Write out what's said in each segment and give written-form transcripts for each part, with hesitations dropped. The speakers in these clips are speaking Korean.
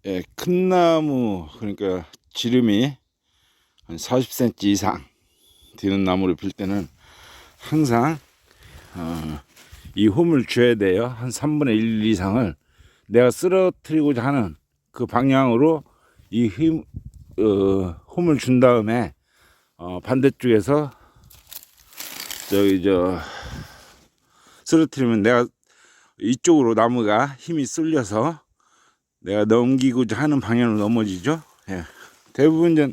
예, 큰 나무, 그러니까 지름이 한 40cm 이상 되는 나무를 필 때는 항상 이 홈을 줘야 돼요. 한 3분의 1 이상을 내가 쓰러뜨리고자 하는 그 방향으로 이 홈을 준 다음에 반대쪽에서 쓰러뜨리면 내가 이쪽으로 나무가 힘이 쏠려서 내가 넘기고자 하는 방향으로 넘어지죠. 예. 대부분 이제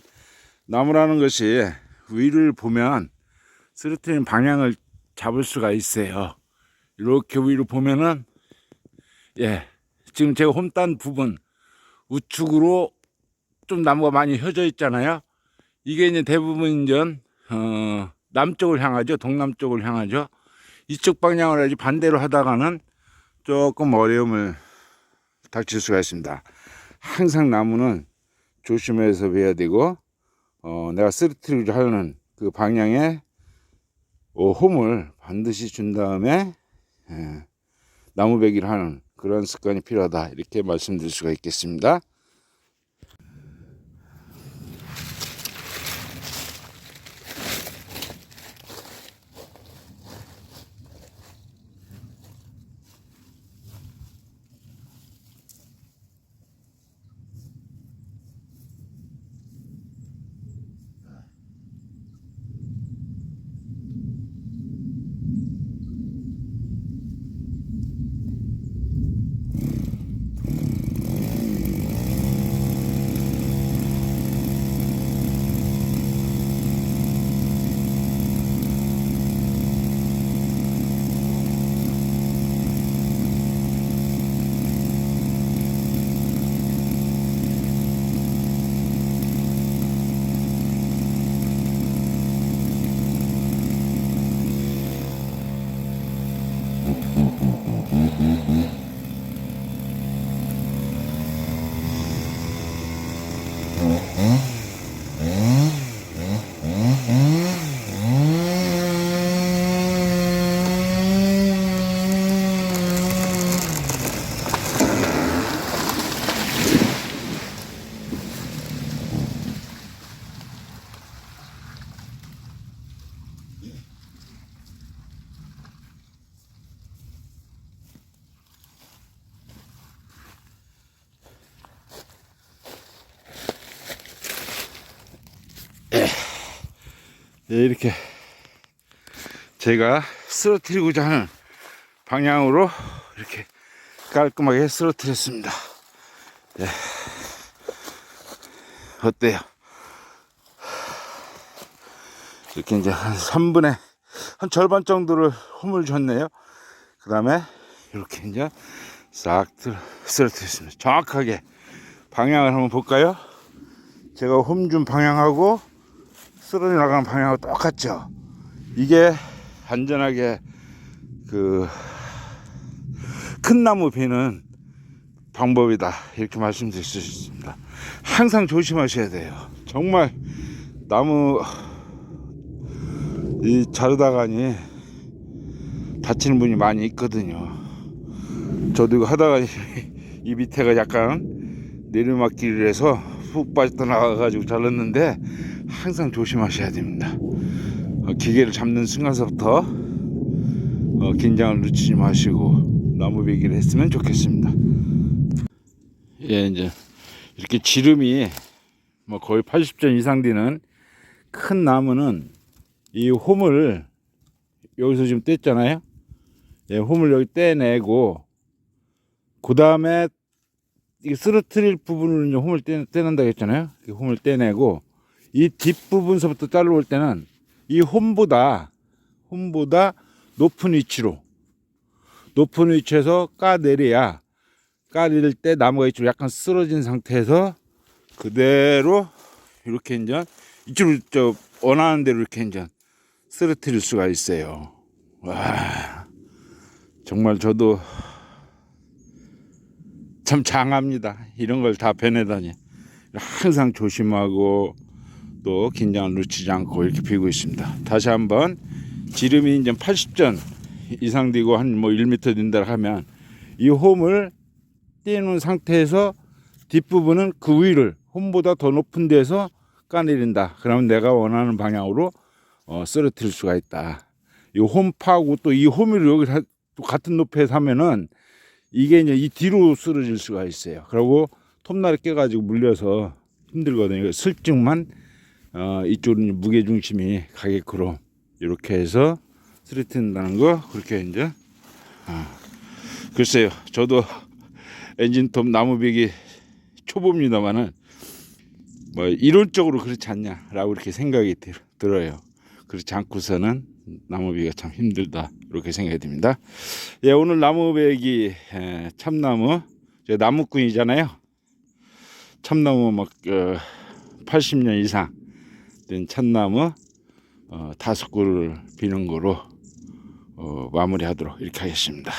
나무라는 것이 위를 보면 쓰러뜨리는 방향을 잡을 수가 있어요. 이렇게 위로 보면은, 예, 지금 제가 홈딴 부분 우측으로 좀 나무가 많이 펴져 있잖아요. 이게 이제 대부분 이제 남쪽을 향하죠. 동남쪽을 향하죠. 이쪽 방향을 아주 반대로 하다가는 조금 어려움을 닥칠 수가 있습니다. 항상 나무는 조심해서 베야 되고, 내가 쓰러뜨리고자 하는 그 방향에 홈을 반드시 준 다음에 나무 베기를 하는 그런 습관이 필요하다, 이렇게 말씀드릴 수가 있겠습니다. 예, 이렇게 제가 쓰러뜨리고자 하는 방향으로 이렇게 깔끔하게 쓰러뜨렸습니다. 예. 어때요? 이렇게 이제 한 3분의 한 절반 정도를 홈을 줬네요. 그 다음에 이렇게 이제 싹 쓰러뜨렸습니다. 정확하게 방향을 한번 볼까요? 제가 홈 준 방향하고 쓰러져 나가는 방향하고 똑같죠. 이게 안전하게 그 큰 나무 베는 방법이다, 이렇게 말씀드릴 수 있습니다. 항상 조심하셔야 돼요. 정말 나무 이 자르다가니 다치는 분이 많이 있거든요. 저도 이거 하다가 이 밑에가 약간 내리막길이라서 훅 빠져나가가지고 잘랐는데, 항상 조심하셔야 됩니다. 기계를 잡는 순간서부터 긴장을 늦추지 마시고 나무 베기를 했으면 좋겠습니다. 예, 이제 이렇게 지름이 뭐 거의 80전 이상 되는 큰 나무는 이 홈을 여기서 지금 뗐잖아요. 예, 홈을 여기 떼내고, 그 다음에 이게 쓰러뜨릴 부분을 이제 홈을 떼낸다고 했잖아요. 홈을 떼내고, 이 뒷부분서부터 잘라올 때는 이 홈보다 높은 위치에서 까내려야, 까낼 때 나무가 이쪽으로 약간 쓰러진 상태에서 그대로 이렇게 이제 이쪽으로 원하는 대로 이렇게 이제 쓰러뜨릴 수가 있어요. 와, 정말 저도 참 장합니다. 이런 걸 다 베내다니. 항상 조심하고 또 긴장을 늦추지 않고 이렇게 피고 있습니다. 다시 한번, 지름이 이제 80전 이상 되고 한 뭐 1m 된다 하면 이 홈을 떼는 상태에서 뒷부분은 그 위를 홈보다 더 높은 데서 까내린다. 그러면 내가 원하는 방향으로 쓰러뜨릴 수가 있다. 이 홈 파고 또 이 홈을 여기 또 같은 높이에 사면은 이게 이제 이 뒤로 쓰러질 수가 있어요. 그리고 톱날에 깨가지고 물려서 힘들거든요. 슬쩍만 이쪽은 무게 중심이 가게크로 이렇게 해서 쓰러뜨린다는 거. 그렇게 이제 글쎄요. 저도 엔진톱 나무배기 초보입니다만은 뭐 이론적으로 그렇지 않냐라고 이렇게 생각이 들어요. 그렇지 않고서는 나무배기가 참 힘들다 이렇게 생각이 듭니다. 예, 오늘 나무배기 참나무 나무꾼이잖아요. 참나무 막 80년 이상 된 참나무 5그루를 비는 거로 마무리하도록 이렇게 하겠습니다.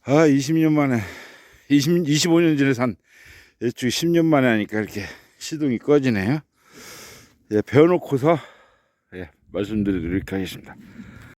아, 20년 만에 25년 전에 산 예측 10년 만에 하니까 이렇게 시동이 꺼지네요. 예, 배워놓고서 말씀드리도록 하겠습니다.